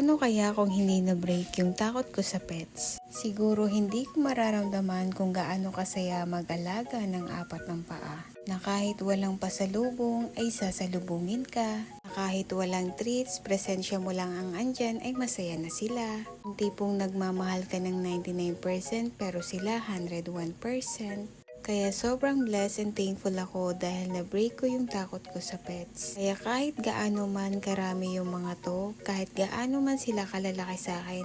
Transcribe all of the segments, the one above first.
Paano kaya kung hindi na-break yung takot ko sa pets? Siguro hindi ko mararamdaman kung gaano kasaya mag-alaga ng apat ng paa. Na kahit walang pasalubong ay sasalubungin ka. Na kahit walang treats, presensya mo lang ang andyan ay masaya na sila. Yung tipong nagmamahal ka ng 99% pero sila 101%. Kaya sobrang blessed and thankful ako dahil na-break ko yung takot ko sa pets. Kaya kahit gaano man karami yung mga to, kahit gaano man sila kalalaki sa akin,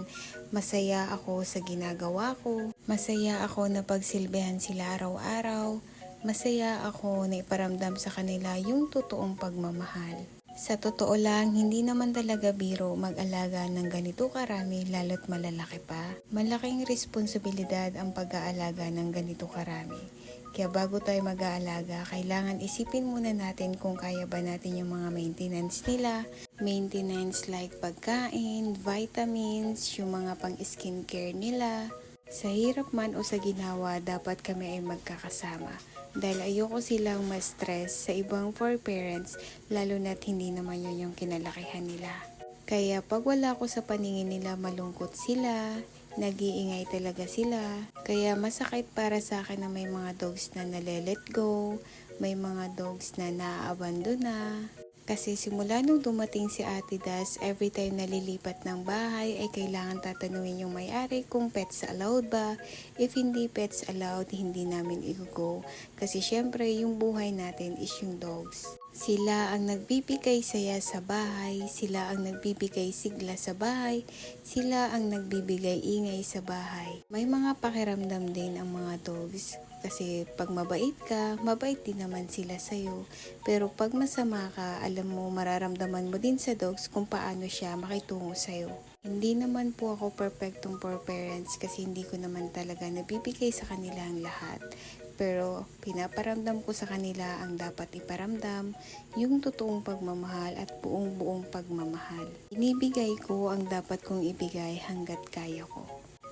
masaya ako sa ginagawa ko. Masaya ako na pagsilbihan sila araw-araw. Masaya ako na iparamdam sa kanila yung totoong pagmamahal. Sa totoo lang, hindi naman talaga biro mag-alaga ng ganito karami lalo't malalaki pa. Malaking responsibilidad ang pag-aalaga ng ganito karami. Kaya bago tayo mag-aalaga, kailangan isipin muna natin kung kaya ba natin yung mga maintenance nila. Maintenance like pagkain, vitamins, yung mga pang-skincare nila. Sa hirap man o sa ginawa, dapat kami ay magkakasama. Dahil ayoko silang ma-stress sa ibang for parents, lalo na't hindi naman yun yung kinalakihan nila. Kaya pag wala ko sa paningin nila, malungkot sila, nag-iingay talaga sila. Kaya masakit para sa akin na may mga dogs na nale-let go, may mga dogs na naaabandon na. Kasi simula nung dumating si Ate Das, every time nalilipat ng bahay ay kailangan tatanungin yung may-ari kung pets allowed ba. If hindi pets allowed, hindi namin i-go. Kasi syempre yung buhay natin is yung dogs. Sila ang nagbibigay saya sa bahay, sila ang nagbibigay sigla sa bahay, sila ang nagbibigay ingay sa bahay. May mga pakiramdam din ang mga dogs. Kasi pag mabait ka, mabait din naman sila sa'yo. Pero pag masama ka, alam mo, mararamdaman mo din sa dogs kung paano siya makitungo sa'yo. Hindi naman po ako perfectong for parents kasi hindi ko naman talaga nabibigay sa kanila ang lahat. Pero pinaparamdam ko sa kanila ang dapat iparamdam, yung totoong pagmamahal at buong pagmamahal. Inibigay ko ang dapat kong ibigay hanggat kaya ko.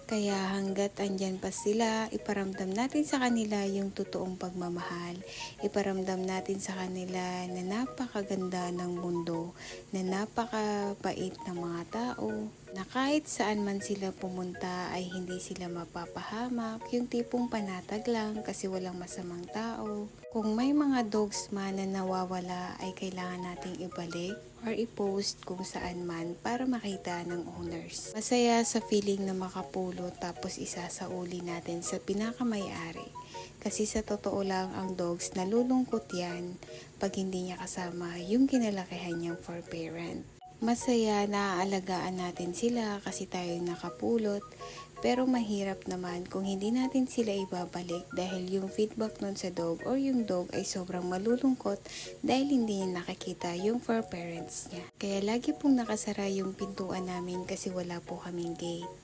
Kaya hanggat andyan pa sila, iparamdam natin sa kanila yung totoong pagmamahal. Iparamdam natin sa kanila na napakaganda ng mundo, na napakabait ng mga tao, na kahit saan man sila pumunta ay hindi sila mapapahamak, yung tipong panatag lang kasi walang masamang tao. Kung may mga dogs man na nawawala ay kailangan nating ibalik or i-post kung saan man para makita ng owners. Masaya sa feeling na makapulot tapos isasauli natin sa pinakamayari. Kasi sa totoo lang ang dogs nalulungkot yan pag hindi niya kasama yung kinalakihan niyang for parent. Masaya na aalagaan natin sila kasi tayo nakapulot, pero mahirap naman kung hindi natin sila ibabalik dahil yung feedback nun sa dog or yung dog ay sobrang malulungkot dahil hindi niya nakikita yung for parents niya. Kaya lagi pong nakasara yung pintuan namin kasi wala po kaming gate.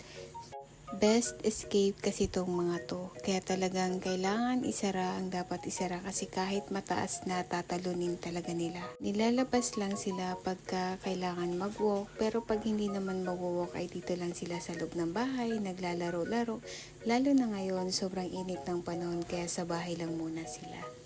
Best escape kasi tong mga to. Kaya talagang kailangan isara ang dapat isara kasi kahit mataas na tatalunin talaga nila. Nilalabas lang sila pagka kailangan mag-walk pero pag hindi naman mag-walk ay dito lang sila sa loob ng bahay, naglalaro-laro. Lalo na ngayon sobrang init ng panahon kaya sa bahay lang muna sila.